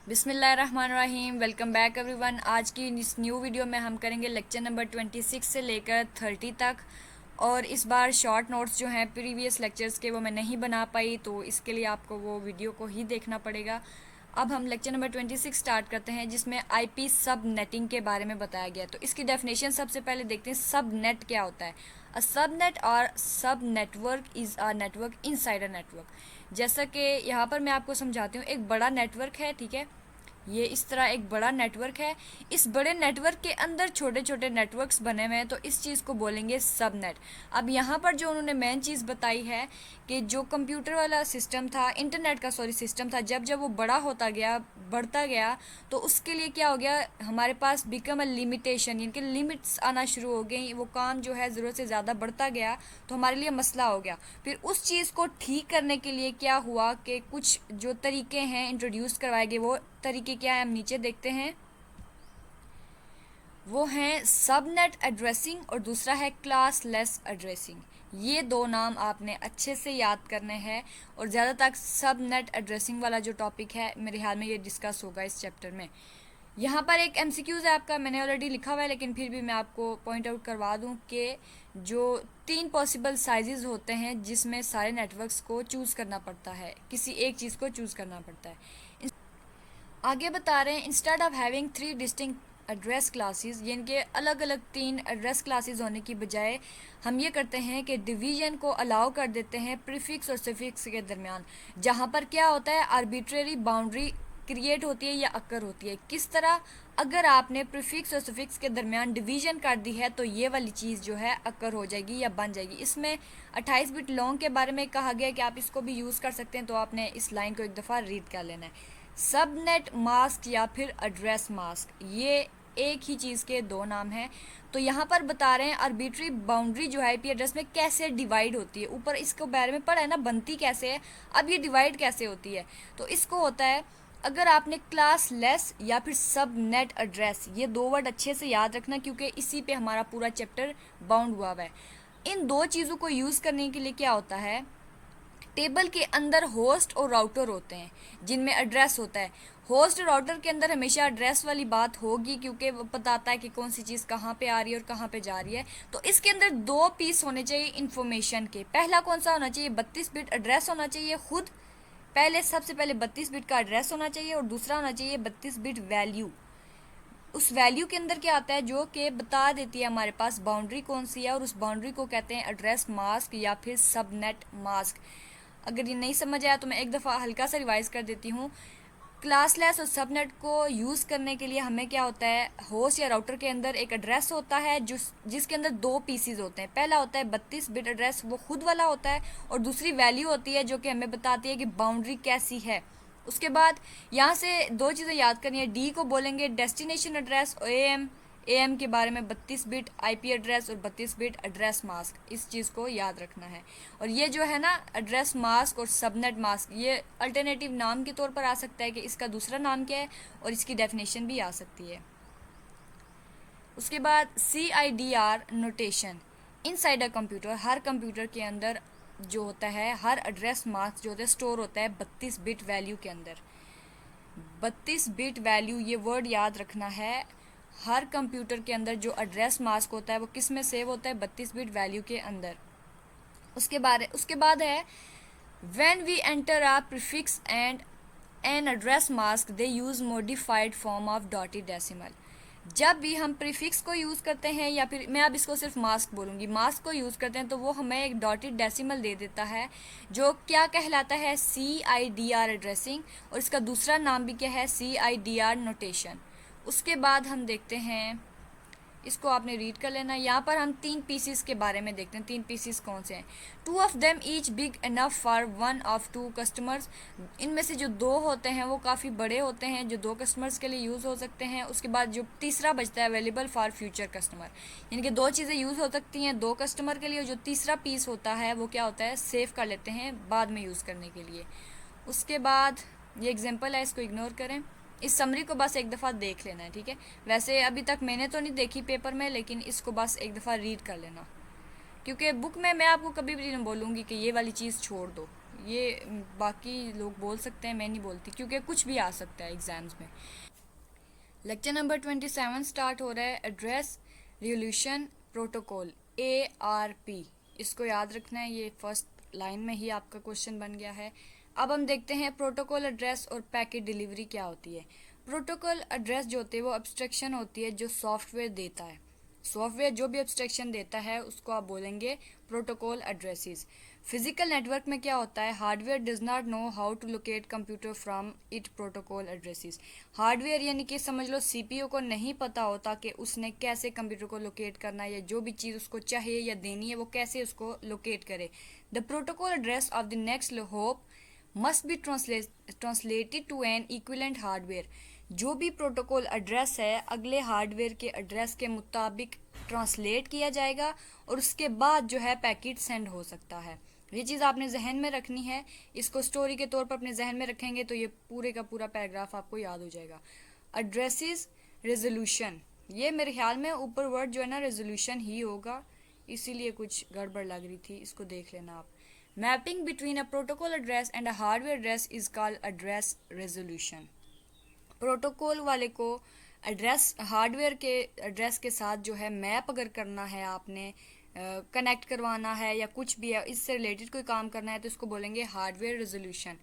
बिस्मिल्लाहिर्रहमानिर्रहीम। Welcome back everyone. आज की इस न्यू वीडियो में हम करेंगे लेक्चर नंबर 26 से लेकर 30 तक। और इस बार शॉर्ट नोट्स जो हैं प्रीवियस लेक्चर्स के वो मैं नहीं बना पाई, तो इसके लिए आपको वो वीडियो को ही देखना पड़ेगा। अब हम लेक्चर नंबर 26 स्टार्ट करते हैं, जिसमें आईपी सब नेटिंग के बारे में बताया गया है। तो इसकी डेफिनेशन सबसे पहले देखते हैं, सब नेट क्या होता है। अ सब नेट और सब network is a network inside a network. जैसा कि यहाँ पर मैं आपको समझाती हूँ, एक बड़ा नेटवर्क है, ठीक है। ये इस तरह एक बड़ा नेटवर्क है। इस बड़े नेटवर्क के अंदर छोटे छोटे नेटवर्क्स बने हुए हैं, तो इस चीज़ को बोलेंगे सबनेट। अब यहाँ पर जो उन्होंने मेन चीज़ बताई है कि जो कंप्यूटर वाला सिस्टम था, इंटरनेट का सिस्टम था, जब जब वो बड़ा होता गया, बढ़ता गया, तो उसके लिए क्या हो गया, हमारे पास बिकम अ लिमिटेशन, यानी कि लिमिट्स आना शुरू हो गई। वो काम जो है ज़रूरत से ज़्यादा बढ़ता गया, तो हमारे लिए मसला हो गया। फिर उस चीज़ को ठीक करने के लिए क्या हुआ कि कुछ जो तरीके हैं इंट्रोड्यूस करवाए गए। वो तरीके क्या है हम नीचे देखते हैं। वो हैं सबनेट एड्रेसिंग और दूसरा है क्लासलेस एड्रेसिंग। ये दो नाम आपने अच्छे से याद करने हैं, और ज़्यादातर सबनेट एड्रेसिंग वाला जो टॉपिक है मेरे ख्याल में ये डिस्कस होगा इस चैप्टर में। यहाँ पर एक एमसीक्यूज़ है आपका, मैंने ऑलरेडी लिखा हुआ है, लेकिन फिर भी मैं आपको पॉइंट आउट करवा दूँ कि जो 3 पॉसिबल साइजेस होते हैं जिसमें सारे नेटवर्क्स को चूज़ करना पड़ता है, किसी एक चीज़ को चूज़ करना पड़ता है। आगे बता रहे हैं, instead of having 3 distinct address classes, यानी कि अलग अलग 3 एड्रेस क्लासेस होने की बजाय हम ये करते हैं कि डिवीजन को अलाउ कर देते हैं प्रीफिक्स और सफिक्स के दरमियान, जहाँ पर क्या होता है, आर्बिट्रेरी बाउंड्री क्रिएट होती है या अकर होती है। किस तरह, अगर आपने प्रीफिक्स और सफिक्स के दरमियान डिवीजन कर दी है, तो ये वाली चीज़ जो है अकर हो जाएगी या बन जाएगी। इसमें 28 बिट लॉन्ग के बारे में कहा गया कि आप इसको भी यूज़ कर सकते हैं, तो आपने इस लाइन को एक दफ़ा रीड कर लेना है। सबनेट मास्क या फिर एड्रेस मास्क, ये एक ही चीज़ के दो नाम हैं। तो यहाँ पर बता रहे हैं आर्बिट्री बाउंड्री जो है आईपी एड्रेस में कैसे डिवाइड होती है। ऊपर इसको बारे में पढ़ा है ना, बनती कैसे है, अब ये डिवाइड कैसे होती है। तो इसको होता है, अगर आपने क्लास लेस या फिर सब नेट एड्रेस, ये दो वर्ड अच्छे से याद रखना, क्योंकि इसी पे हमारा पूरा चैप्टर बाउंड हुआ है। इन दो चीज़ों को यूज़ करने के लिए क्या होता है, टेबल के अंदर होस्ट और राउटर होते हैं जिनमें एड्रेस होता है। होस्ट और राउटर के अंदर हमेशा एड्रेस वाली बात होगी, क्योंकि वो बताता है कि कौन सी चीज़ कहाँ पे आ रही है और कहाँ पे जा रही है। तो इसके अंदर 2 पीस होने चाहिए इन्फॉर्मेशन के। पहला कौन सा होना चाहिए, 32 बिट एड्रेस होना चाहिए खुद, पहले सबसे पहले 32 बिट का एड्रेस होना चाहिए, और दूसरा होना चाहिए 32 बिट वैल्यू। उस वैल्यू के अंदर क्या आता है, जो कि बता देती है हमारे पास बाउंड्री कौन सी है, और उस बाउंड्री को कहते हैं एड्रेस मास्क या फिर सबनेट मास्क। अगर ये नहीं समझ आया तो मैं एक दफ़ा हल्का सा रिवाइज कर देती हूँ। क्लासलेस और सबनेट को यूज़ करने के लिए हमें क्या होता है, होस्ट या राउटर के अंदर एक एड्रेस होता है जिसके अंदर 2 पीसीज होते हैं। पहला होता है 32 बिट एड्रेस, वो खुद वाला होता है, और दूसरी वैल्यू होती है जो कि हमें बताती है कि बाउंड्री कैसी है। उसके बाद यहाँ से 2 चीज़ें याद करनी है। डी को बोलेंगे डेस्टिनेशन एड्रेस, और एएम के बारे में 32 बिट आईपी एड्रेस और 32 बिट एड्रेस मास्क, इस चीज़ को याद रखना है। और ये जो है ना एड्रेस मास्क और सबनेट मास्क, ये अल्टरनेटिव नाम के तौर पर आ सकता है कि इसका दूसरा नाम क्या है, और इसकी डेफिनेशन भी आ सकती है। उसके बाद CIDR notation inside a computer, her computer के अंदर जो होता है, हर एड्रेस मास्क जो होता है स्टोर होता है 32 बिट वैल्यू के अंदर। 32 बिट वैल्यू, ये वर्ड याद रखना है। हर कंप्यूटर के अंदर जो एड्रेस मास्क होता है वो किस में सेव होता है, 32 बिट वैल्यू के अंदर। उसके बाद है when we enter a prefix and an address mask they use modified form of dotted decimal. जब भी हम प्रीफिक्स को यूज़ करते हैं, या फिर मैं अब इसको सिर्फ मास्क बोलूँगी, मास्क को यूज़ करते हैं, तो वो हमें एक डॉटेड डेसिमल दे देता है, जो क्या कहलाता है, CIDR एड्रेसिंग, और इसका दूसरा नाम भी क्या है, CIDR नोटेशन। उसके बाद हम देखते हैं, इसको आपने रीड कर लेना। यहाँ पर हम 3 पीसीस के बारे में देखते हैं। 3 पीसीस कौन से हैं, 2 of them each big enough for 1 of 2 customers. इनमें से जो 2 होते हैं वो काफ़ी बड़े होते हैं, जो 2 कस्टमर्स के लिए यूज़ हो सकते हैं। उसके बाद जो तीसरा बचता है अवेलेबल फॉर फ्यूचर कस्टमर, यानी कि 2 चीज़ें यूज़ हो सकती हैं 2 कस्टमर के लिए, और जो तीसरा पीस होता है वो क्या होता है, सेव कर लेते हैं बाद में यूज़ करने के लिए। उसके बाद ये एग्जाम्पल है, इसको इग्नोर करें। इस समरी को बस एक दफ़ा देख लेना है, ठीक है। वैसे अभी तक मैंने तो नहीं देखी पेपर में, लेकिन इसको बस एक दफ़ा रीड कर लेना, क्योंकि बुक में मैं आपको कभी भी नहीं बोलूँगी कि ये वाली चीज़ छोड़ दो, ये बाकी लोग बोल सकते हैं, मैं नहीं बोलती, क्योंकि कुछ भी आ सकता है एग्ज़ाम्स में। लेक्चर नंबर 27 स्टार्ट हो रहा है, एड्रेस रिवोल्यूशन प्रोटोकॉल, ARP। इसको याद रखना है, ये फर्स्ट लाइन में ही आपका क्वेश्चन बन गया है। अब हम देखते हैं प्रोटोकॉल एड्रेस और पैकेट डिलीवरी क्या होती है। प्रोटोकॉल एड्रेस जो होती है वो एब्स्ट्रैक्शन होती है जो सॉफ्टवेयर देता है। सॉफ्टवेयर जो भी एब्स्ट्रैक्शन देता है उसको आप बोलेंगे प्रोटोकॉल एड्रेसेस। फिजिकल नेटवर्क में क्या होता है, hardware does not know how to locate computer from it protocol addresses. Hardware यानी कि समझ लो सीपीयू को नहीं पता होता कि उसने कैसे कंप्यूटर को लोकेट करना है, या जो भी चीज़ उसको चाहिए या देनी है वो कैसे उसको लोकेट करे। The protocol address of the next hop must be translated to an equivalent hardware. जो भी प्रोटोकॉल एड्रेस है अगले हार्डवेयर के एड्रेस के मुताबिक ट्रांसलेट किया जाएगा और उसके बाद जो है पैकेट सेंड हो सकता है। ये चीज़ आपने जहन में रखनी है, इसको स्टोरी के तौर पर अपने जहन में रखेंगे तो ये पूरे का पूरा पैराग्राफ आपको याद हो जाएगा। एड्रेसेस रेजोल्यूशन, ये मेरे ख्याल में ऊपर वर्ड जो है ना रेजोल्यूशन ही होगा, इसीलिए कुछ गड़बड़ लग रही थी, इसको देख लेना आप। Mapping between a protocol address and a hardware address is called address resolution. Protocol वाले को एड्रेस हार्डवेयर के एड्रेस के साथ जो है मैप अगर करना है, आपने कनेक्ट करवाना है या कुछ भी है इससे रिलेटेड कोई काम करना है तो इसको बोलेंगे हार्डवेयर रेजोल्यूशन।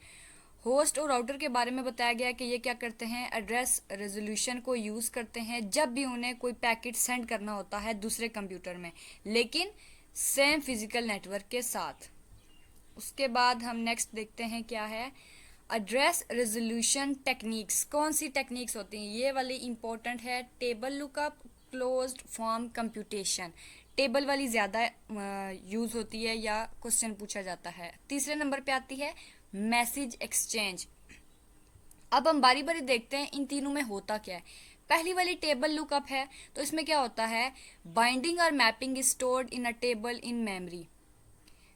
होस्ट और राउटर के बारे में बताया गया कि ये क्या करते हैं, एड्रेस रेजोल्यूशन को यूज़ करते हैं जब भी उन्हें कोई पैकेट सेंड करना होता है दूसरे कंप्यूटर में, लेकिन सेम फिजिकल नेटवर्क के साथ। उसके बाद हम नेक्स्ट देखते हैं क्या है, एड्रेस रेजोल्यूशन टेक्निक्स। कौन सी टेक्निक्स होती हैं, ये वाली इंपॉर्टेंट है। Table lookup, closed form computation, table वाली ज़्यादा यूज़ होती है या क्वेश्चन पूछा जाता है। तीसरे नंबर पे आती है मैसेज एक्सचेंज। अब हम बारी बारी देखते हैं इन तीनों में होता क्या है। पहली वाली टेबल लुकअप है, तो इसमें क्या होता है, बाइंडिंग और mapping is stored in a table in memory.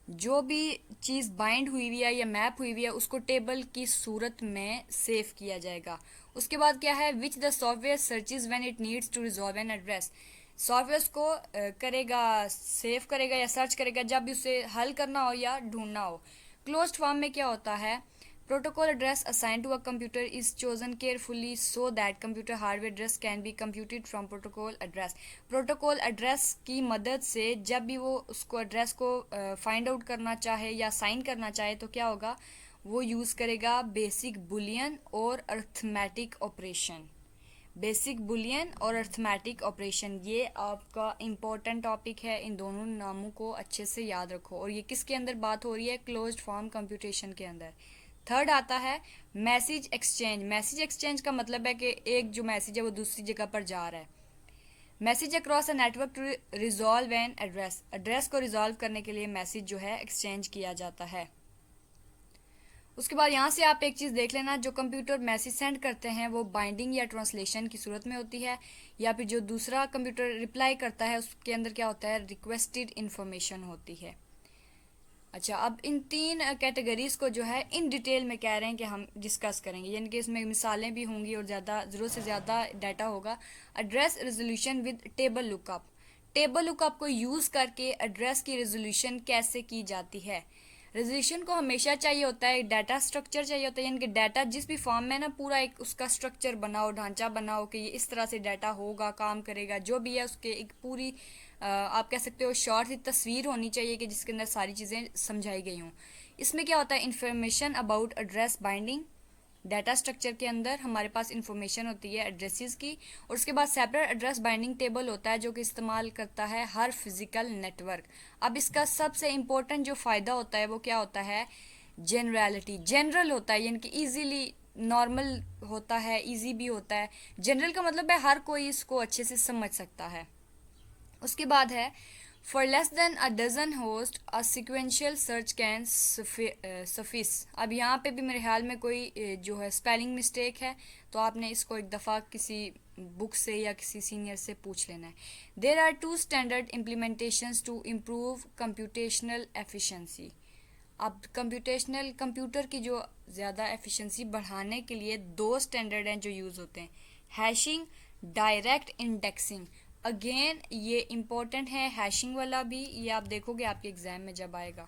जो भी चीज़ बाइंड हुई हुई है या मैप हुई हुई है उसको टेबल की सूरत में सेव किया जाएगा। उसके बाद क्या है, which the software searches when it needs to resolve an address. Software को करेगा, सेव करेगा या सर्च करेगा जब भी उसे हल करना हो या ढूंढना हो। क्लोज्ड फॉर्म में क्या होता है, protocol address assign to a computer is chosen carefully so that computer hardware address can be computed from protocol address. Protocol address की मदद से जब भी वो उसको एड्रेस को फाइंड आउट करना चाहे या साइन करना चाहे तो क्या होगा, वो यूज़ करेगा बेसिक बुलियन और अर्थमेटिक ऑपरेशन। बेसिक बुलियन और अर्थमेटिक ऑपरेशन, ये आपका इम्पोर्टेंट टॉपिक है, इन दोनों नामों को अच्छे से याद रखो। और ये किसके अंदर बात हो रही है, क्लोज्ड फॉर्म कंप्यूटेशन के अंदर। थर्ड आता है मैसेज एक्सचेंज। मैसेज एक्सचेंज का मतलब है कि एक जो मैसेज है वो दूसरी जगह पर जा रहा है। Message across a network to resolve an address, address को रिजॉल्व करने के लिए मैसेज जो है एक्सचेंज किया जाता है। उसके बाद यहाँ से आप एक चीज़ देख लेना, जो कंप्यूटर मैसेज सेंड करते हैं वो बाइंडिंग या ट्रांसलेशन की सूरत में होती है, या फिर जो दूसरा कंप्यूटर रिप्लाई करता है उसके अंदर क्या होता है, रिक्वेस्टेड इन्फॉर्मेशन होती है। अच्छा, अब इन तीन कैटेगरीज को जो है इन डिटेल में कह रहे हैं कि हम डिस्कस करेंगे, यानी कि इसमें मिसालें भी होंगी और ज़्यादा ज़रूरत से ज़्यादा डाटा होगा। Address resolution with table lookup. Table lookup को यूज़ करके एड्रेस की रेजोल्यूशन कैसे की जाती है। रेजोल्यूशन को हमेशा चाहिए होता है डाटा स्ट्रक्चर चाहिए होता है, यानी कि डाटा जिस भी फॉर्म में ना पूरा एक उसका स्ट्रक्चर बनाओ, ढांचा बनाओ कि ये इस तरह से डाटा होगा, काम करेगा, जो भी है उसके एक पूरी आप कह सकते हो शॉर्ट सी तस्वीर होनी चाहिए कि जिसके अंदर सारी चीज़ें समझाई गई हों। इसमें क्या होता है, information about address binding. Data structure के अंदर हमारे पास इंफॉर्मेशन होती है एड्रेसेस की, और उसके बाद सेपरेट एड्रेस बाइंडिंग टेबल होता है जो कि इस्तेमाल करता है हर फिजिकल नेटवर्क। अब इसका सबसे इम्पोर्टेंट जो फ़ायदा होता है वो क्या होता है, जनरलिटी। जनरल होता है यानी कि ईजीली नॉर्मल होता है, ईजी भी होता है। जनरल का मतलब है हर कोई इसको अच्छे से समझ सकता है। उसके बाद है for less than a dozen host a sequential search can suffice. अब यहाँ पे भी मेरे ख्याल में कोई जो है स्पेलिंग मिस्टेक है, तो आपने इसको एक दफ़ा किसी बुक से या किसी सीनियर से पूछ लेना है। There are two standard implementations to improve computational efficiency. अब कंप्यूटर की जो ज़्यादा एफिशिएंसी बढ़ाने के लिए दो स्टैंडर्ड हैं जो यूज़ होते हैं, हैशिंग, डायरेक्ट इंडेक्सिंग। अगेन ये इम्पोर्टेंट है हैशिंग वाला भी, ये आप देखोगे आपके एग्ज़ाम में जब आएगा।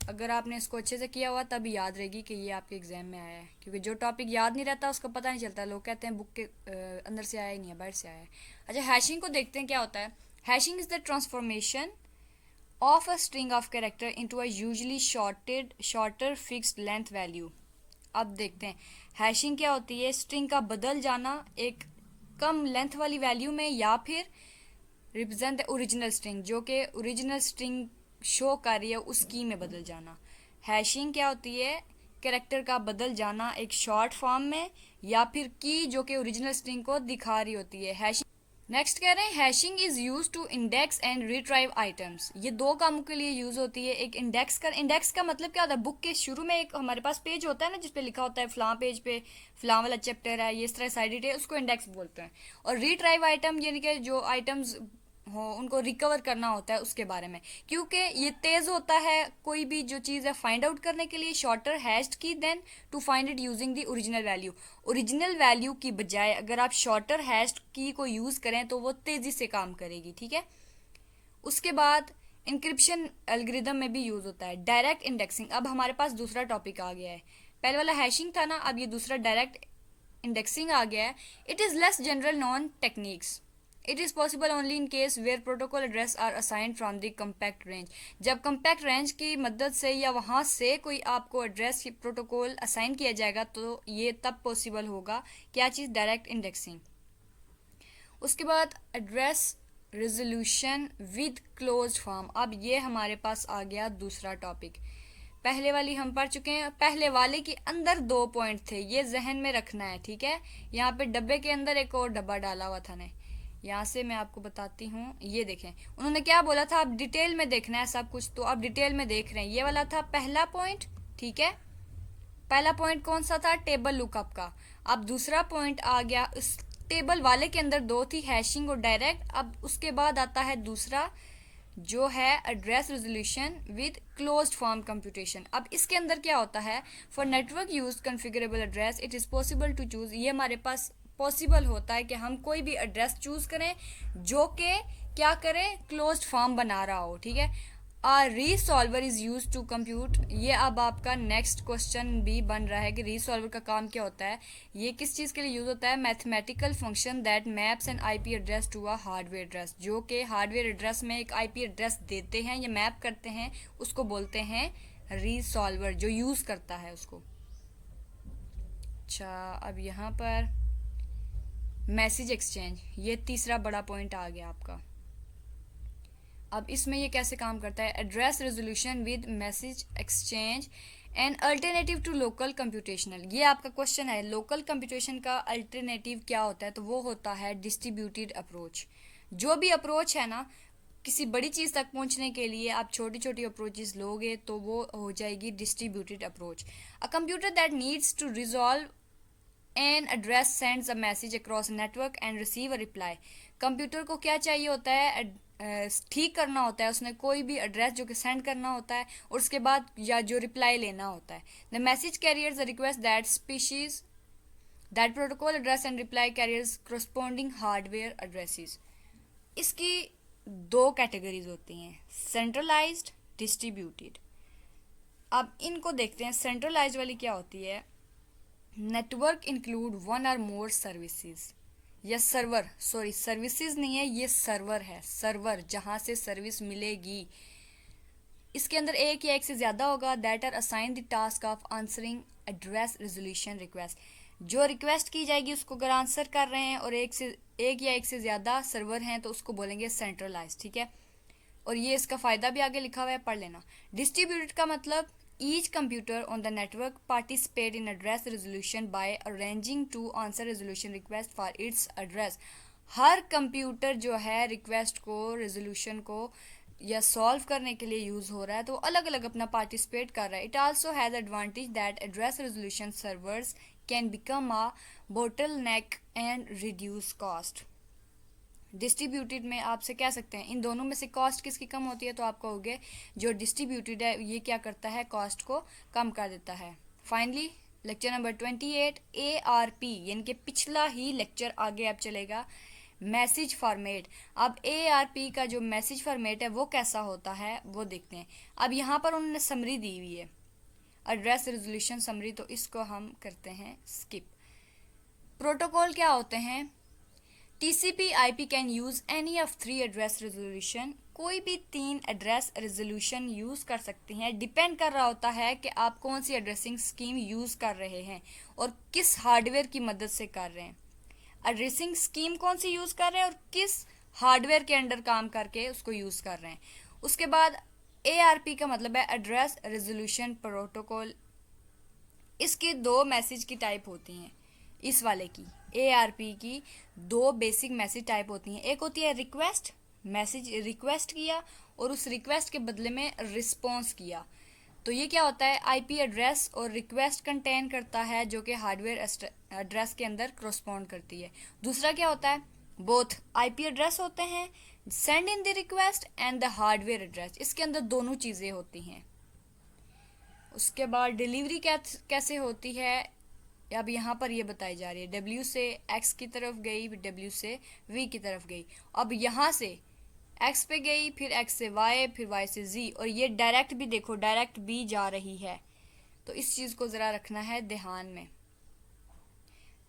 अगर आपने इसको अच्छे से किया हुआ तभी याद रहेगी कि ये आपके एग्जाम में आया है, क्योंकि जो टॉपिक याद नहीं रहता उसका पता नहीं चलता, लोग कहते हैं बुक के अंदर से आया ही नहीं है, बाहर से आया है। अच्छा, हैशिंग को देखते हैं क्या होता है। Hashing is the transformation of a string of character into a usually shorter fixed length value। अब देखते हैं हैशिंग क्या होती है। स्ट्रिंग का बदल जाना एक कम लेंथ वाली वैल्यू में, या फिर रिप्रेजेंट द ओरिजिनल स्ट्रिंग, जो कि ओरिजिनल स्ट्रिंग शो कर रही है उसकी में बदल जाना। हैशिंग क्या होती है, कैरेक्टर का बदल जाना एक शॉर्ट फॉर्म में, या फिर की जो कि ओरिजिनल स्ट्रिंग को दिखा रही होती है। हैशिंग नेक्स्ट कह रहे हैं hashing is use to index and retrieve items. ये दो कामों के लिए यूज होती है। एक इंडेक्स का मतलब क्या होता है, बुक के शुरू में एक हमारे पास पेज होता है ना जिसपे लिखा होता है फलां पेज पे फलां वाला चैप्टर है, ये इस तरह साइड डिटेल, उसको इंडेक्स बोलते हैं। और रिट्राइव आइटम यानी कि जो आइटम्स हो उनको रिकवर करना होता है उसके बारे में, क्योंकि ये तेज होता है कोई भी जो चीज़ है फाइंड आउट करने के लिए shorter hashed key then to find it using the original value. Original value की बजाय अगर आप शॉर्टर हैश्ड की को यूज़ करें तो वो तेज़ी से काम करेगी, ठीक है। उसके बाद इंक्रिप्शन एल्गोरिदम में भी यूज़ होता है। डायरेक्ट इंडेक्सिंग, अब हमारे पास दूसरा टॉपिक आ गया है। पहले वाला हैशिंग था ना, अब ये दूसरा डायरेक्ट इंडेक्सिंग आ गया है। It is less general non techniques. It is possible only in case where protocol address are assigned from the compact range. जब कम्पैक्ट रेंज की मदद से या वहाँ से कोई आपको एड्रेस प्रोटोकॉल असाइन किया जाएगा तो ये तब पॉसिबल होगा। क्या चीज़, डायरेक्ट इंडेक्सिंग। उसके बाद address resolution with closed form. अब ये हमारे पास आ गया दूसरा टॉपिक। पहले वाली हम पढ़ चुके हैं। पहले वाले के अंदर 2 पॉइंट थे, ये जहन में रखना है, ठीक है। यहाँ पे डब्बे के अंदर एक और डब्बा डाला हुआ था ने, यहाँ से मैं आपको बताती हूँ। ये देखें उन्होंने क्या बोला था, अब डिटेल में देखना है सब कुछ, तो अब डिटेल में देख रहे हैं। ये वाला था पहला पॉइंट, ठीक है। पहला पॉइंट कौन सा था, टेबल लुकअप का। अब दूसरा पॉइंट आ गया, उस टेबल वाले के अंदर 2 थी, हैशिंग और डायरेक्ट। अब उसके बाद आता है दूसरा जो है address resolution with closed form computation. अब इसके अंदर क्या होता है, for network use configurable address it is possible to choose. ये हमारे पास पॉसिबल होता है कि हम कोई भी एड्रेस चूज़ करें जो कि क्या करें, क्लोज्ड फॉर्म बना रहा हो, ठीक है। आ रीसॉल्वर इज यूज टू कंप्यूट। ये अब आपका नेक्स्ट क्वेश्चन भी बन रहा है कि रीसॉल्वर का काम क्या होता है। ये किस चीज़ के लिए यूज होता है, mathematical function that maps an IP address to a hardware address. जो कि हार्डवेयर एड्रेस में एक आईपी एड्रेस देते हैं या मैप करते हैं, उसको बोलते हैं रीसॉल्वर, जो यूज करता है उसको। अच्छा, अब यहाँ पर मैसेज एक्सचेंज, ये तीसरा बड़ा पॉइंट आ गया आपका। अब इसमें ये कैसे काम करता है, address resolution with message exchange and alternative to local computational. ये आपका क्वेश्चन है, लोकल कंप्यूटेशन का अल्टरनेटिव क्या होता है, तो वो होता है डिस्ट्रीब्यूटेड अप्रोच। जो भी अप्रोच है ना किसी बड़ी चीज़ तक पहुंचने के लिए, आप छोटी छोटी अप्रोचेस लोगे तो वो हो जाएगी distributed approach. A computer that needs to resolve an address sends a message across network and receive a reply. Computer को क्या चाहिए होता है, ठीक करना होता है, उसने कोई भी एड्रेस जो कि सेंड करना होता है और उसके बाद या जो रिप्लाई लेना होता है। The message carriers a request that species that protocol address and reply carriers corresponding hardware addresses. इसकी 2 कैटेगरीज होती हैं, सेंट्रलाइज्ड, डिस्ट्रीब्यूटेड। अब इनको देखते हैं। सेंट्रलाइज्ड वाली क्या होती है, नेटवर्क इंक्लूड 1 और मोर सर्विसेज या सर्वर, सॉरी सर्विसेज नहीं है, ये सर्वर है, सर्वर जहाँ से सर्विस मिलेगी। इसके अंदर एक या एक से ज़्यादा होगा। That are assign the task of answering address resolution request. जो रिक्वेस्ट की जाएगी उसको अगर आंसर कर रहे हैं और एक या एक से ज़्यादा सर्वर हैं तो उसको बोलेंगे सेंट्रलाइज, ठीक है। और ये इसका फ़ायदा भी आगे लिखा हुआ है, पढ़ लेना। डिस्ट्रीब्यूटेड का मतलब each computer on the network participate in address resolution by arranging to answer resolution request for its address। Her computer जो है रिक्वेस्ट को, रेजोल्यूशन को या सॉल्व करने के लिए यूज़ हो रहा है तो अलग अलग अपना पार्टिसिपेट कर रहा है। It also has advantage that address resolution servers can become a bottle neck and reduce cost. Distributed में आपसे कह सकते हैं इन दोनों में से कॉस्ट किसकी कम होती है, तो आप कहोगे जो डिस्ट्रीब्यूटेड है ये क्या करता है, कॉस्ट को कम कर देता है। फाइनली लेक्चर नंबर 28 ARP यानी कि पिछला ही लेक्चर आगे अब चलेगा। Message format. अब ARP का जो मैसेज फॉर्मेट है वो कैसा होता है वो देखते हैं। अब यहाँ पर उन्होंने समरी दी हुई है, एड्रेस रेजोल्यूशन समरी, तो इसको हम करते हैं स्किप। प्रोटोकॉल क्या होते हैं? TCP IP can use any of 3 address resolution, कोई भी 3 एड्रेस रेजोल्यूशन यूज कर सकती हैं। डिपेंड कर रहा होता है कि आप कौन सी एड्रेसिंग स्कीम यूज कर रहे हैं और किस हार्डवेयर की मदद से कर रहे हैं। एड्रेसिंग स्कीम कौन सी यूज कर रहे हैं और किस हार्डवेयर के अंडर काम करके उसको यूज कर रहे हैं। उसके बाद ARP का मतलब है एड्रेस रेजोल्यूशन प्रोटोकॉल। इसकी 2 मैसेज की टाइप होती हैं। इस वाले की ARP की 2 बेसिक मैसेज टाइप होती हैं। एक होती है रिक्वेस्ट, मैसेज रिक्वेस्ट किया और उस रिक्वेस्ट के बदले में रिस्पॉन्स किया। तो ये क्या होता है? IP एड्रेस और रिक्वेस्ट कंटेन करता है जो कि हार्डवेयर एड्रेस के अंदर करस्पॉन्ड करती है। दूसरा क्या होता है? बोथ IP एड्रेस होते हैं, send in the request and the hardware address, इसके अंदर दोनों चीज़ें होती हैं। उसके बाद डिलीवरी कैसे होती है, अब यहाँ पर ये बताई जा रही है। W से X की तरफ गई, W से V की तरफ गई। अब यहाँ से X पे गई, फिर X से Y, फिर Y से Z, और ये डायरेक्ट भी देखो, डायरेक्ट भी जा रही है। तो इस चीज़ को ज़रा रखना है ध्यान में।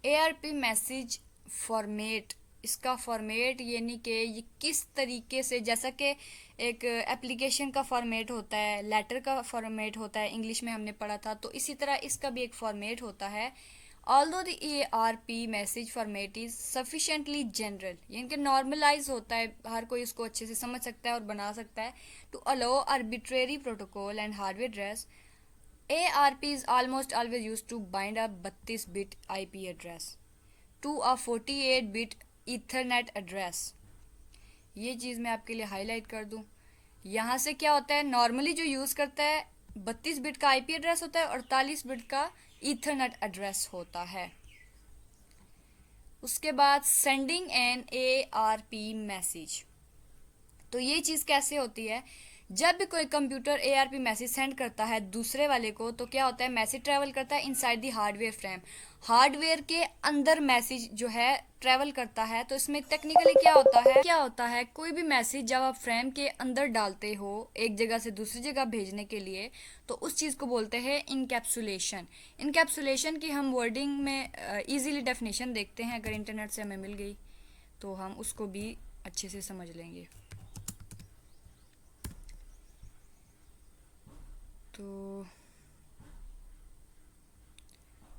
ARP मैसेज फॉर्मेट, इसका फॉर्मेट यानी कि ये किस तरीके से, जैसा कि एक एप्लीकेशन का फॉर्मेट होता है, लेटर का फॉर्मेट होता है, इंग्लिश में हमने पढ़ा था, तो इसी तरह इसका भी एक फॉर्मेट होता है। Although the ARP message format is sufficiently general, यानी कि नॉर्मलाइज होता है, हर कोई इसको अच्छे से समझ सकता है और बना सकता है। To allow arbitrary protocol and hardware address, ARP is almost always used to bind a 32-bit IP address to a 48-bit Ethernet address। ये चीज़ मैं आपके लिए हाईलाइट कर दूं। यहाँ से क्या होता है, नॉर्मली जो यूज़ करता है 32 बिट का IP एड्रेस होता है और 48 बिट का ईथरनेट एड्रेस होता है। उसके बाद सेंडिंग एन ARP मैसेज, तो ये चीज़ कैसे होती है? जब भी कोई कंप्यूटर ARP मैसेज सेंड करता है दूसरे वाले को, तो क्या होता है, मैसेज ट्रैवल करता है inside the hardware frame, hardware के अंदर मैसेज जो है ट्रैवल करता है। तो इसमें टेक्निकली क्या होता है, कोई भी मैसेज जब आप फ्रेम के अंदर डालते हो एक जगह से दूसरी जगह भेजने के लिए, तो उस चीज़ को बोलते हैं इनकैप्सुलेशन। इनकैप्सुलेशन की हम वर्डिंग में ईजीली डेफिनेशन देखते हैं, अगर इंटरनेट से हमें मिल गई तो हम उसको भी अच्छे से समझ लेंगे। तो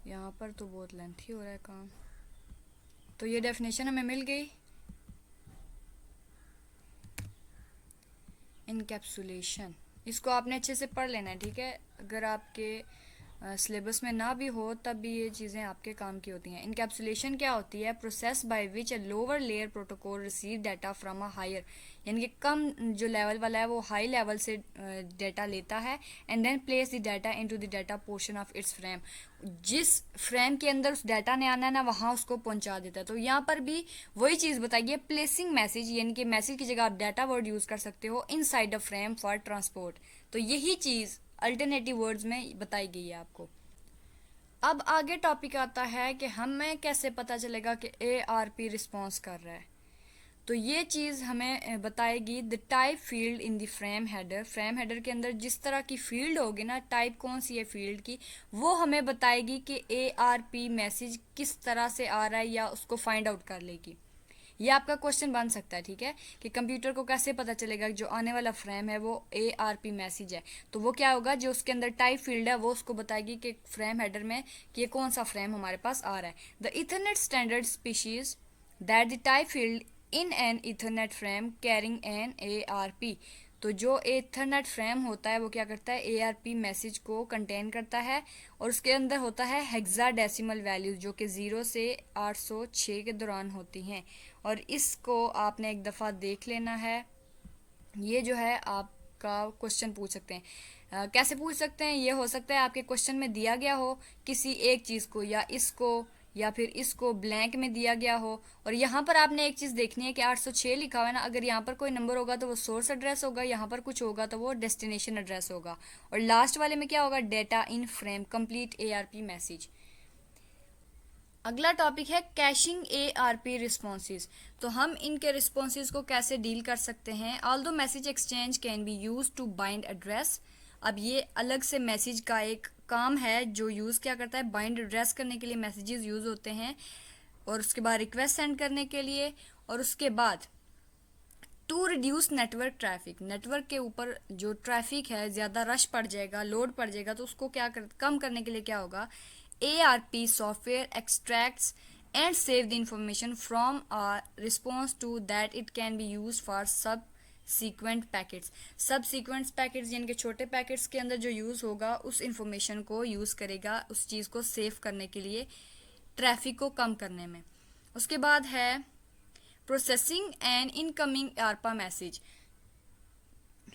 यहाँ पर तो बहुत लेंथी हो रहा है काम, तो ये डेफिनेशन हमें मिल गई। इनकैप्सुलेशन, इसको आपने अच्छे से पढ़ लेना है, ठीक है। अगर आपके सिलेबस में ना भी हो तब भी ये चीज़ें आपके काम की होती हैं। इनकैप्सुलेशन क्या होती है? Process by which a lower layer protocol receive data from a higher, यानी कि कम जो लेवल वाला है वो हाई लेवल से डाटा लेता है, and then place the data into the data portion of its frame, जिस फ्रेम के अंदर उस डाटा ने आना है ना वहाँ उसको पहुँचा देता है। तो यहाँ पर भी वही चीज़ बताई है, प्लेसिंग मैसेज, यानी कि मैसेज की जगह आप डाटा वर्ड यूज़ कर सकते हो inside a frame for transport. तो यही चीज़ अल्टरनेटिव वर्ड्स में बताई गई है आपको। अब आगे टॉपिक आता है कि हमें कैसे पता चलेगा कि ARP रिस्पॉन्स कर रहा है। तो ये चीज़ हमें बताएगी the type field in the frame header. Frame header के अंदर जिस तरह की फील्ड होगी ना, टाइप कौन सी है फील्ड की, वो हमें बताएगी कि ARP मैसेज किस तरह से आ रहा है, या उसको फाइंड आउट कर लेगी। ये आपका क्वेश्चन बन सकता है, ठीक है, कि कंप्यूटर को कैसे पता चलेगा कि जो आने वाला फ्रेम है वो ARP मैसेज है। तो वो क्या होगा, जो उसके अंदर टाइप फील्ड है वो उसको बताएगी कि फ्रेम हेडर में कि ये कौन सा फ्रेम हमारे पास आ रहा है। The Ethernet standard species that the type field in an Ethernet frame carrying an ARP, तो जो ईथरनेट फ्रेम होता है वो क्या करता है, ARP मैसेज को कंटेन करता है, और उसके अंदर होता है हेक्साडेसिमल वैल्यूज जो कि 0 से 806 के दौरान होती हैं। और इसको आपने एक दफ़ा देख लेना है। ये जो है आपका क्वेश्चन पूछ सकते हैं। कैसे पूछ सकते हैं? ये हो सकता है आपके क्वेश्चन में दिया गया हो किसी एक चीज़ को, या इसको या फिर इसको ब्लैंक में दिया गया हो, और यहाँ पर आपने एक चीज़ देखनी है कि 806 लिखा हुआ है ना, अगर यहाँ पर कोई नंबर होगा तो वो सोर्स एड्रेस होगा, यहाँ पर कुछ होगा तो वो डेस्टिनेशन एड्रेस होगा, और लास्ट वाले में क्या होगा, डेटा इन फ्रेम कंप्लीट ARP मैसेज। अगला टॉपिक है कैशिंग ARP रिस्पॉन्सेज। तो हम इनके रिस्पॉन्सेज को कैसे डील कर सकते हैं। Although message exchange can be use to bind address. अब ये अलग से मैसेज का एक काम है जो यूज़ क्या करता है, बाइंड एड्रेस करने के लिए मैसेजेस यूज़ होते हैं, और उसके बाद रिक्वेस्ट सेंड करने के लिए, और उसके बाद to reduce network traffic. Network के ऊपर जो ट्रैफिक है, ज़्यादा रश पड़ जाएगा, लोड पड़ जाएगा, तो उसको कम करने के लिए क्या होगा, ARP software extracts and save the information from a response to that it can be use for subsequent packets. Subsequence packets यानी कि छोटे पैकेट्स के अंदर जो यूज़ होगा उस इंफॉर्मेशन को यूज़ करेगा उस चीज़ को सेव करने के लिए, ट्रैफिक को कम करने में। उसके बाद है processing and incoming आरपा message.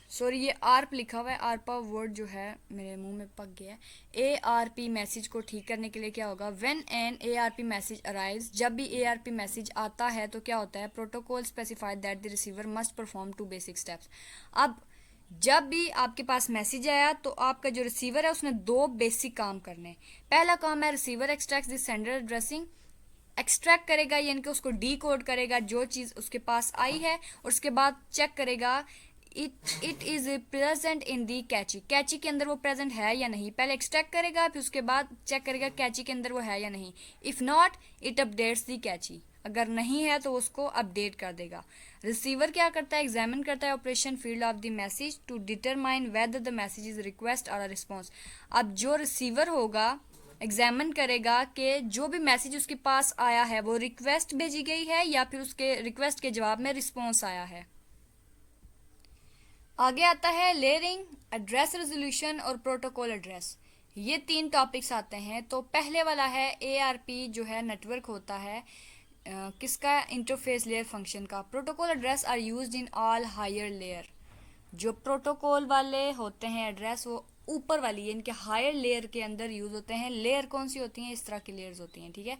Sorry, ये आर्प लिखा हुआ है, आरपा वर्ड जो है मेरे मुंह में पक गया है। ARP मैसेज को ठीक करने के लिए क्या होगा, when an ARP message arrives, जब भी ARP मैसेज आता है तो क्या होता है, protocol specified that the receiver must perform 2 basic steps. अब जब भी आपके पास मैसेज आया तो आपका जो रिसीवर है उसने 2 बेसिक काम करने। पहला काम है receiver extracts the sender addressing. Extract करेगा यानी कि उसको डी कोड करेगा जो चीज़ उसके पास आई है, और उसके बाद चेक करेगा इट इज़ प्रेजेंट इन दी कैची। कैची के अंदर वो प्रेजेंट है या नहीं, पहले एक्सट्रैक्ट करेगा, फिर उसके बाद चेक करेगा कैची के अंदर वो है या नहीं। इफ़ नॉट इट अपडेट्स दी कैची। अगर नहीं है तो उसको अपडेट कर देगा। रिसीवर क्या करता है, एग्जामिन करता है operation field of the message to determine whether the message is request और अ रिस्पॉन्स। अब जो रिसीवर होगा एग्जामिन करेगा कि जो भी मैसेज उसके पास आया है वो रिक्वेस्ट भेजी गई है या फिर उसके रिक्वेस्ट के जवाब में रिस्पॉन्स आया है। आगे आता है लेयरिंग, एड्रेस रेजोल्यूशन और प्रोटोकॉल एड्रेस। ये 3 टॉपिक्स आते हैं। तो पहले वाला है ARP जो है नेटवर्क होता है किसका, इंटरफेस लेयर फंक्शन का। Protocol address are used in all higher layer. जो प्रोटोकॉल वाले होते हैं एड्रेस वो ऊपर वाली यानी कि हायर लेयर के अंदर यूज होते हैं। लेयर कौन सी होती हैं, इस तरह की लेयर्स होती हैं, ठीक है।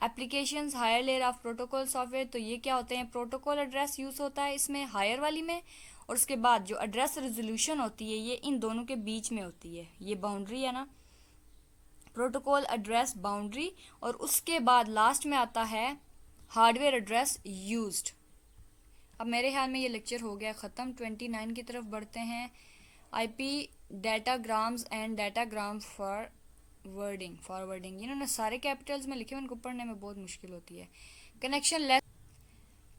Applications higher layer of protocol software, तो ये क्या होते हैं, प्रोटोकॉल एड्रेस यूज होता है इसमें हायर वाली में। और उसके बाद जो एड्रेस रेजोल्यूशन होती है ये इन दोनों के बीच में होती है, ये बाउंड्री है ना, प्रोटोकॉल एड्रेस बाउंड्री। और उसके बाद लास्ट में आता है हार्डवेयर एड्रेस यूज्ड। अब मेरे ख्याल में ये लेक्चर हो गया ख़त्म। 29 की तरफ बढ़ते हैं। IP डाटाग्राम्स एंड डाटाग्राम फॉरवर्डिंग इन्होंने सारे कैपिटल्स में लिखे हुए, उनको पढ़ने में बहुत मुश्किल होती है। कनेक्शन लेस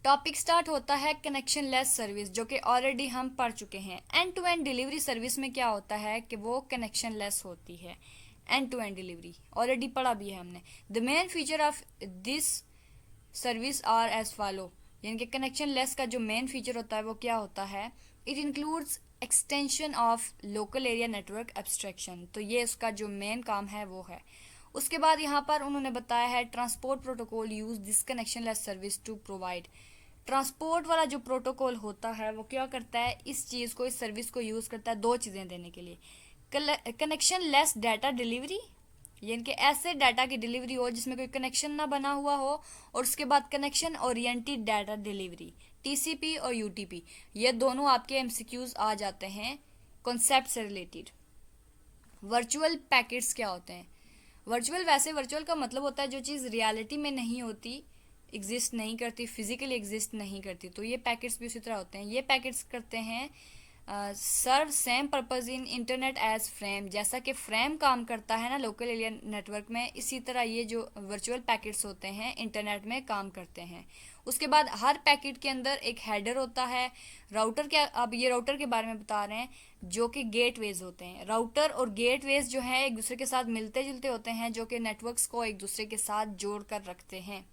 टॉपिक स्टार्ट होता है कनेक्शन लेस सर्विस, जो कि ऑलरेडी हम पढ़ चुके हैं। End to end delivery service में क्या होता है कि वो कनेक्शन लेस होती है। End to end delivery already पढ़ा भी है हमने। The main feature of this service are as follow, यानी कि कनेक्शन लेस का जो मेन फीचर होता है वो क्या होता है, it includes extension of local area network abstraction. तो ये इसका जो मेन काम है वो है। उसके बाद यहाँ पर उन्होंने बताया है transport protocol use this connectionless service to provide. Transport वाला जो प्रोटोकॉल होता है वो क्या करता है, इस चीज़ को, इस सर्विस को यूज़ करता है 2 चीज़ें देने के लिए। कनेक्शन लेस डाटा डिलीवरी, यानी कि ऐसे डाटा की डिलीवरी हो जिसमें कोई कनेक्शन ना बना हुआ हो। और उसके बाद connection oriented data delivery, TCP और UTP, ये दोनों आपके MCQs आ जाते हैं कॉन्सेप्ट से रिलेटेड। वर्चुअल पैकेट्स क्या होते हैं, वर्चुअल का मतलब होता है जो चीज़ रियलिटी में नहीं होती, एग्जिस्ट नहीं करती, फिजिकली एग्जिस्ट नहीं करती, तो ये पैकेट्स भी उसी तरह होते हैं। ये पैकेट्स करते हैं सर्व सेम पर्पज़ इन इंटरनेट एज फ्रेम। जैसा कि फ्रेम काम करता है ना लोकल एरिया नेटवर्क में, इसी तरह ये जो वर्चुअल पैकेट्स होते हैं इंटरनेट में काम करते हैं। उसके बाद हर पैकेट के अंदर एक हेडर होता है। राउटर क्या, अब ये राउटर के बारे में बता रहे हैं, जो कि गेटवेज होते हैं। राउटर और गेटवेज जो है एक दूसरे के साथ मिलते जुलते होते हैं, जो कि नेटवर्क्स को एक दूसरे के साथ जोड़ कर रखते हैं।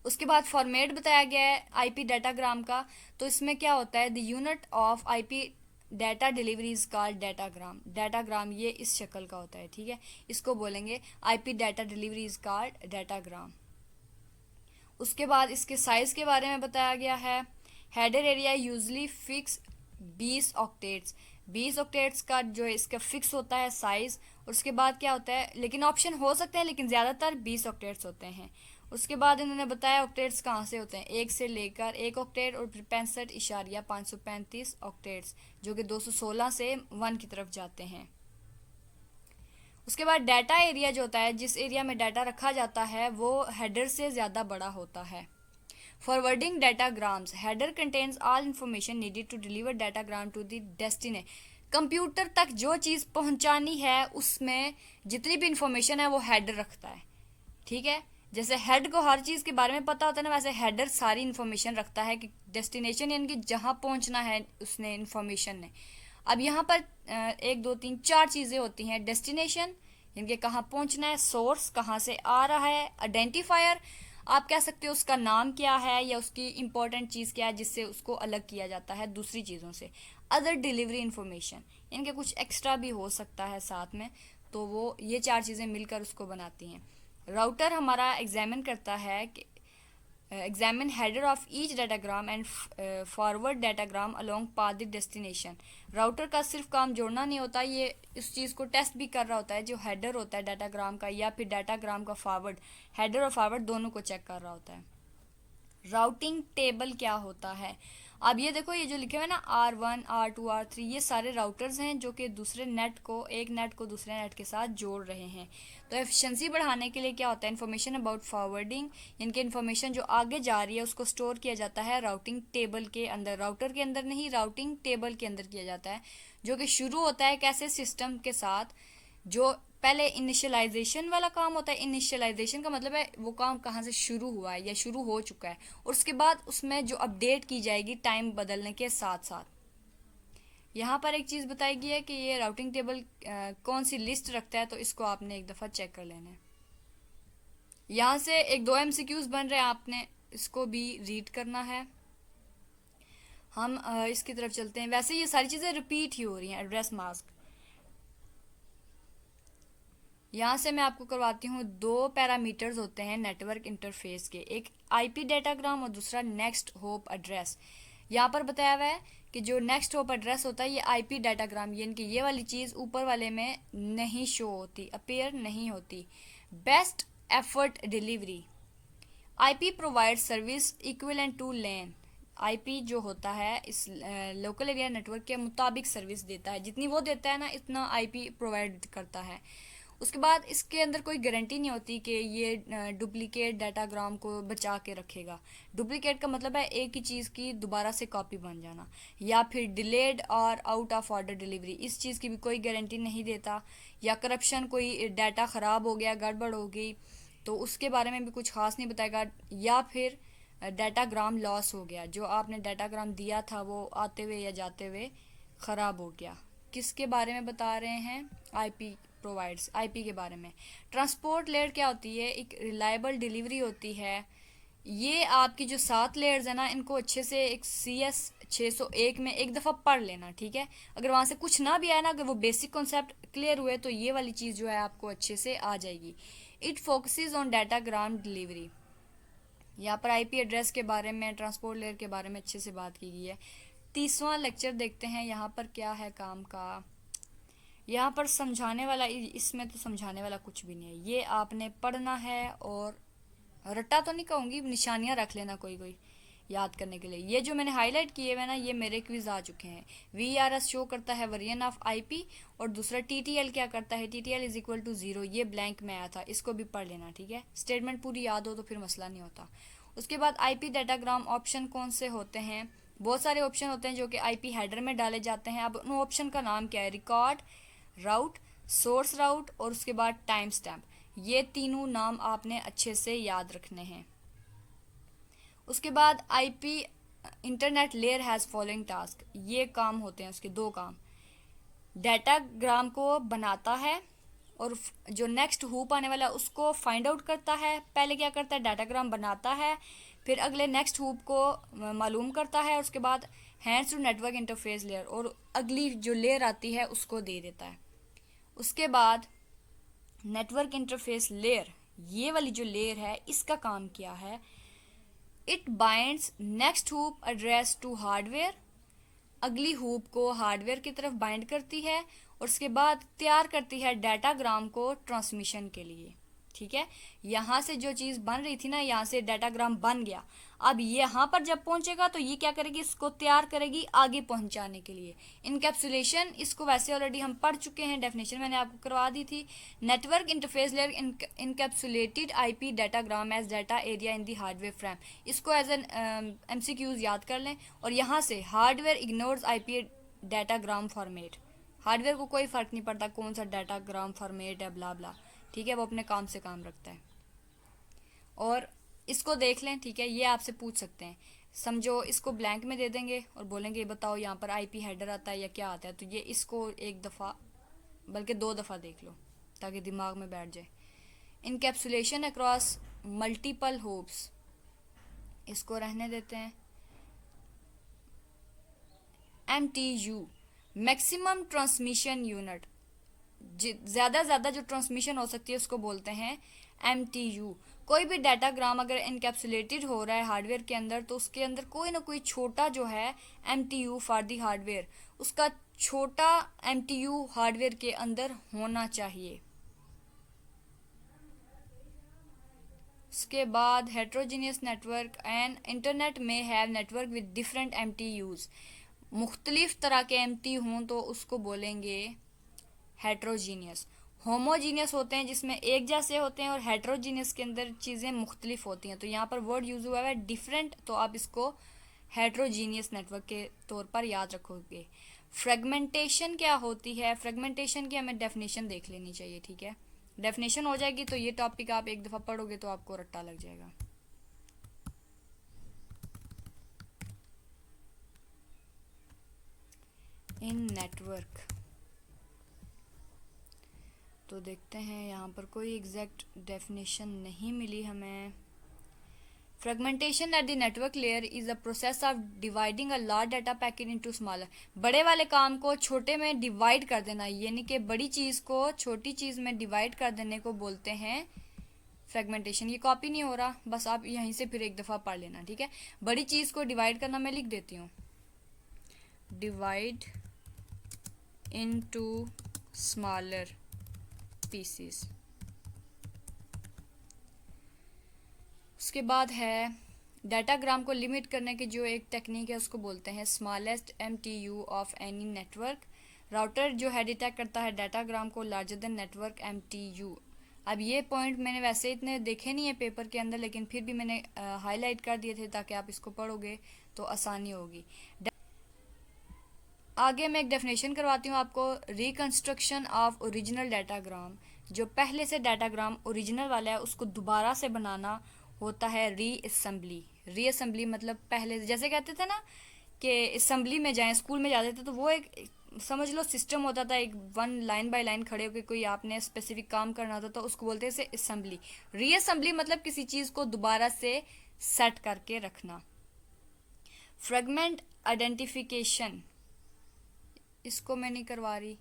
उसके बाद फॉर्मेट बताया गया है IP डाटाग्राम का। तो इसमें क्या होता है, the unit of IP data delivery is called datagram. Datagram ये इस शक्ल का होता है, ठीक है, इसको बोलेंगे IP data delivery is called datagram. उसके बाद इसके साइज के बारे में बताया गया है। Header area usually fix 20 octets, 20 octets का जो इसका फिक्स होता है साइज। और उसके बाद क्या होता है, लेकिन ऑप्शन हो सकते हैं, लेकिन ज़्यादातर 20 ऑक्टेट्स होते हैं। उसके बाद इन्होंने बताया ऑक्टेट्स कहाँ से होते हैं, 1 से लेकर 1 ऑक्टेट और फिर 65.535 ऑक्टेट्स, जो कि 216 से 1 की तरफ जाते हैं। उसके बाद डाटा एरिया जो होता है, जिस एरिया में डाटा रखा जाता है, वो हेडर से ज़्यादा बड़ा होता है। Forwarding datagrams, header contains all information needed to deliver datagram to the destination. Computer तक जो चीज़ पहुंचानी है उसमें जितनी भी इंफॉर्मेशन है वो हेडर रखता है, ठीक है। जैसे हेड को हर चीज़ के बारे में पता होता है ना, वैसे हेडर सारी इन्फॉर्मेशन रखता है कि डेस्टिनेशन यानी कि जहाँ पहुँचना है उसने इन्फॉर्मेशन ने। अब यहाँ पर 1 2 3 4 चीज़ें होती हैं। डेस्टिनेशन यानी कि कहाँ पहुँचना है, सोर्स कहाँ से आ रहा है, आइडेंटिफायर आप कह सकते हो उसका नाम क्या है या उसकी इंपॉर्टेंट चीज़ क्या है जिससे उसको अलग किया जाता है दूसरी चीज़ों से। अदर डिलीवरी इन्फॉर्मेशन यानी कि कुछ एक्स्ट्रा भी हो सकता है साथ में, तो वो ये 4 चीज़ें मिलकर उसको बनाती हैं। राउटर हमारा एग्जामिन करता है कि examine header of each datagram and forward datagram along path the destination. Router का सिर्फ काम जोड़ना नहीं होता, ये इस चीज़ को टेस्ट भी कर रहा होता है। जो हेडर होता है डाटाग्राम का या फिर डाटाग्राम का फॉरवर्ड, हेडर और फॉरवर्ड दोनों को चेक कर रहा होता है। राउटिंग टेबल क्या होता है? अब ये देखो, ये जो लिखे हुए हैं ना R1 R2 R3, ये सारे राउटर्स हैं जो कि दूसरे नेट को, एक नेट को दूसरे नेट के साथ जोड़ रहे हैं। तो एफिशिएंसी बढ़ाने के लिए क्या होता है, इन्फॉर्मेशन अबाउट फॉरवर्डिंग, इनके इन्फॉर्मेशन जो आगे जा रही है उसको स्टोर किया जाता है राउटिंग टेबल के अंदर। राउटर के अंदर नहीं, राउटिंग टेबल के अंदर किया जाता है, जो कि शुरू होता है कैसे, सिस्टम के साथ। जो पहले इनिशियलाइजेशन वाला काम होता है, इनिशियलाइजेशन का मतलब है वो काम कहाँ से शुरू हुआ है या शुरू हो चुका है, और उसके बाद उसमें जो अपडेट की जाएगी टाइम बदलने के साथ साथ। यहाँ पर एक चीज़ बताई गई है कि ये राउटिंग टेबल कौन सी लिस्ट रखता है, तो इसको आपने एक दफ़ा चेक कर लेना है। यहाँ से 1 2 MCQs बन रहे हैं, आपने इसको भी रीड करना है। हम इसकी तरफ चलते हैं। वैसे ये सारी चीज़ें रिपीट ही हो रही हैं। एड्रेस मास्क, यहाँ से मैं आपको करवाती हूँ। 2 पैरामीटर्स होते हैं नेटवर्क इंटरफेस के, एक IP डाटाग्राम और दूसरा नेक्स्ट होप एड्रेस। यहाँ पर बताया हुआ है कि जो नेक्स्ट होप एड्रेस होता है ये IP डाटाग्राम, यानी कि ये वाली चीज़ ऊपर वाले में नहीं शो होती, अपेयर नहीं होती। Best effort delivery, IP provide service equivalent two lane. IP जो होता है इस लोकल एरिया नेटवर्क के मुताबिक सर्विस देता है, जितनी वो देता है ना इतना IP प्रोवाइड करता है। उसके बाद इसके अंदर कोई गारंटी नहीं होती कि ये डुप्लीकेट डाटाग्राम को बचा के रखेगा। डुप्लीकेट का मतलब है एक ही चीज़ की दोबारा से कॉपी बन जाना, या फिर डिलेड और आउट ऑफ ऑर्डर डिलीवरी, इस चीज़ की भी कोई गारंटी नहीं देता। या करप्शन, कोई डाटा ख़राब हो गया, गड़बड़ हो गई, तो उसके बारे में भी कुछ खास नहीं बताएगा। या फिर डाटाग्राम लॉस हो गया, जो आपने डाटाग्राम दिया था वो आते हुए या जाते हुए ख़राब हो गया। किसके बारे में बता रहे हैं? IP प्रोवाइड्स, IP के बारे में। ट्रांसपोर्ट लेयर क्या होती है? एक रिलायबल डिलीवरी होती है। ये आपकी जो 7 लेयर्स है ना, इनको अच्छे से एक CS 601 में एक दफ़ा पढ़ लेना, ठीक है। अगर वहाँ से कुछ ना भी आया ना, अगर वो बेसिक कॉन्सेप्ट क्लियर हुए तो ये वाली चीज़ जो है आपको अच्छे से आ जाएगी। It focuses on datagram delivery. यहाँ पर IP एड्रेस के बारे में, ट्रांसपोर्ट लेयर के बारे में अच्छे से बात की गई है। 30वां लेक्चर देखते हैं यहाँ पर क्या है काम का। यहाँ पर समझाने वाला, इसमें तो समझाने वाला कुछ भी नहीं है, ये आपने पढ़ना है। और रट्टा तो नहीं कहूँगी, निशानियाँ रख लेना कोई कोई याद करने के लिए। ये जो मैंने हाईलाइट किए हुए ना, ये मेरे क्विज आ चुके हैं। VRS शो करता है वेरिएंट ऑफ IP, और दूसरा TTL क्या करता है, TTL इज इक्वल टू 0, ये ब्लैंक में आया था, इसको भी पढ़ लेना, ठीक है। स्टेटमेंट पूरी याद हो तो फिर मसला नहीं होता। उसके बाद IP डाटाग्राम ऑप्शन कौन से होते हैं? बहुत सारे ऑप्शन होते हैं जो कि IP हेडर में डाले जाते हैं। अब उन ऑप्शन का नाम क्या है? रिकॉर्ड, राउट, सोर्स राउट और उसके बाद टाइम स्टैम्प। ये तीनों नाम आपने अच्छे से याद रखने हैं। उसके बाद IP internet layer has following task, ये काम होते हैं उसके 2 काम। डाटाग्राम को बनाता है और जो नेक्स्ट हूप आने वाला है उसको फाइंड आउट करता है। पहले क्या करता है? डाटाग्राम बनाता है, फिर अगले नेक्स्ट हूप को मालूम करता है, और उसके बाद hands to network interface layer, और अगली जो लेयर आती है उसको दे देता है। उसके बाद नेटवर्क इंटरफेस लेयर, ये वाली जो लेयर है इसका काम क्या है? It binds next hop address to hardware, अगली हूप को हार्डवेयर की तरफ बाइंड करती है, और उसके बाद तैयार करती है डाटाग्राम को ट्रांसमिशन के लिए, ठीक है, यहाँ से जो चीज़ बन रही थी ना, यहाँ से डाटाग्राम बन गया। अब ये यहाँ पर जब पहुँचेगा तो ये क्या करेगी, इसको तैयार करेगी आगे पहुँचाने के लिए। इनकैप्सुलेशन, इसको वैसे ऑलरेडी हम पढ़ चुके हैं, डेफिनेशन मैंने आपको करवा दी थी। Network interface layer encapsulated IP datagram as data area in the hardware frame. इसको एज एन MCQs याद कर लें। और यहाँ से hardware ignores IP datagram format. Hardware को कोई फ़र्क नहीं पड़ता कौन सा डाटाग्राम फॉर्मेट है, ब्ला ब्ला, ठीक है, वो अपने काम से काम रखता है। और इसको देख लें, ठीक है, ये आपसे पूछ सकते हैं, समझो इसको ब्लैंक में दे देंगे और बोलेंगे बताओ यहाँ पर आईपी हेडर आता है या क्या आता है। तो ये इसको एक दफ़ा बल्कि 2 दफ़ा देख लो ताकि दिमाग में बैठ जाए। इनकैप्सुलेशन अक्रॉस मल्टीपल होप्स, इसको रहने देते हैं। MTU मैक्सिमम ट्रांसमिशन यूनिट, ज़्यादा जो ट्रांसमिशन हो सकती है उसको बोलते हैं MTU। कोई भी डाटाग्राम अगर इनकैप्सुलेटेड हो रहा है हार्डवेयर के अंदर तो उसके अंदर कोई ना कोई छोटा जो है MTU फॉर दी हार्डवेयर, उसका छोटा MTU हार्डवेयर के अंदर होना चाहिए। उसके बाद हेट्रोजीनियस नेटवर्क एंड इंटरनेट में have network with different MTUs। मुख्तलिफ तरह के MTU हों तो उसको बोलेंगे हेट्रोजीनियस। होमोजीनियस होते हैं जिसमें एक जैसे होते हैं, और हेट्रोजीनियस के अंदर चीज़ें मुख्तलिफ होती हैं। तो यहाँ पर वर्ड यूज़ हुआ है डिफरेंट, तो आप इसको हेट्रोजीनियस नेटवर्क के तौर पर याद रखोगे। फ्रेगमेंटेशन क्या होती है, फ्रेगमेंटेशन की हमें डेफिनेशन देख लेनी चाहिए, ठीक है। डेफिनेशन हो जाएगी तो ये टॉपिक आप एक दफ़ा पढ़ोगे तो आपको रट्टा लग जाएगा। इन नेटवर्क तो देखते हैं, यहाँ पर कोई एग्जैक्ट डेफिनेशन नहीं मिली हमें। Fragmentation at the network layer is a process of dividing a large data packet into smaller. बड़े वाले काम को छोटे में डिवाइड कर देना, यानी कि बड़ी चीज़ को छोटी चीज़ में डिवाइड कर देने को बोलते हैं फ्रेगमेंटेशन। ये कॉपी नहीं हो रहा, बस आप यहीं से फिर एक दफ़ा पढ़ लेना, ठीक है। बड़ी चीज़ को डिवाइड करना मैं लिख देती हूँ, डिवाइड इनटू स्मॉलर पीसीस। उसके बाद है डाटाग्राम को लिमिट करने की जो एक टेक्निक है उसको बोलते हैं smallest MTU of any network. Router जो है डिटेक्ट करता है डाटाग्राम को लार्जर देन नेटवर्क MTU। अब ये पॉइंट मैंने वैसे इतने देखे नहीं है पेपर के अंदर, लेकिन फिर भी मैंने हाईलाइट कर दिए थे ताकि आप इसको पढ़ोगे तो आसानी होगी। आगे मैं एक डेफिनेशन करवाती हूँ आपको। रिकंस्ट्रक्शन ऑफ ओरिजिनल डाटाग्राम, जो पहले से डाटाग्राम ओरिजिनल वाला है उसको दोबारा से बनाना होता है रीअसेंबली। रीअसेंबली मतलब पहले जैसे कहते थे ना कि असेंबली में जाएं, स्कूल में जाते थे तो वो एक समझ लो सिस्टम होता था, एक वन लाइन बाय लाइन खड़े होकर कोई आपने स्पेसिफिक काम करना होता तो उसको बोलते थे असेंबली। रीअसेंबली मतलब किसी चीज़ को दोबारा से सेट करके रखना। फ्रेगमेंट आइडेंटिफिकेशन, इसको मैं नहीं करवा रही।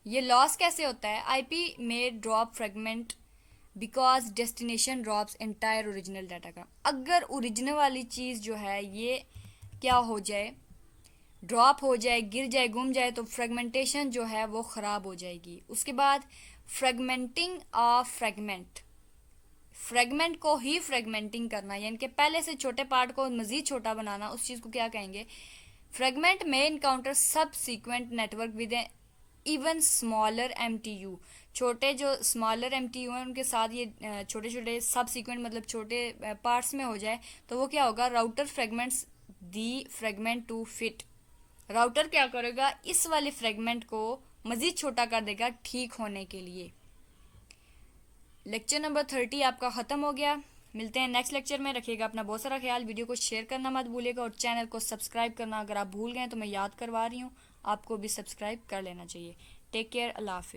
ये लॉस कैसे होता है, आईपी में drop fragment because destination drops entire original datagram. अगर ओरिजिनल वाली चीज़ जो है ये क्या हो जाए, ड्रॉप हो जाए, गिर जाए, गुम जाए, तो फ्रेगमेंटेशन जो है वो ख़राब हो जाएगी। उसके बाद फ्रेगमेंटिंग ऑफ फ्रेगमेंट, फ्रेगमेंट को ही फ्रेगमेंटिंग करना, यानी कि पहले से छोटे पार्ट को मज़ीद छोटा बनाना, उस चीज़ को क्या कहेंगे। फ्रेगमेंट में encounter subsequent network with even smaller MTU। छोटे जो स्मॉलर MTU हैं उनके साथ ये छोटे छोटे सब सीक्वेंट मतलब छोटे पार्ट्स में हो जाए तो वो क्या होगा, router fragments the fragment to fit. Router क्या करेगा, इस वाले फ्रेगमेंट को मज़ीद छोटा कर देगा ठीक होने के लिए। लेक्चर नंबर 30 आपका ख़त्म हो गया। मिलते हैं नेक्स्ट लेक्चर में। रखिएगा अपना बहुत सारा ख्याल। वीडियो को शेयर करना मत भूलिएगा और चैनल को सब्सक्राइब करना अगर आप भूल गए तो मैं याद करवा रही हूँ, आपको भी सब्सक्राइब कर लेना चाहिए। टेक केयर, अल्लाह हाफिज़।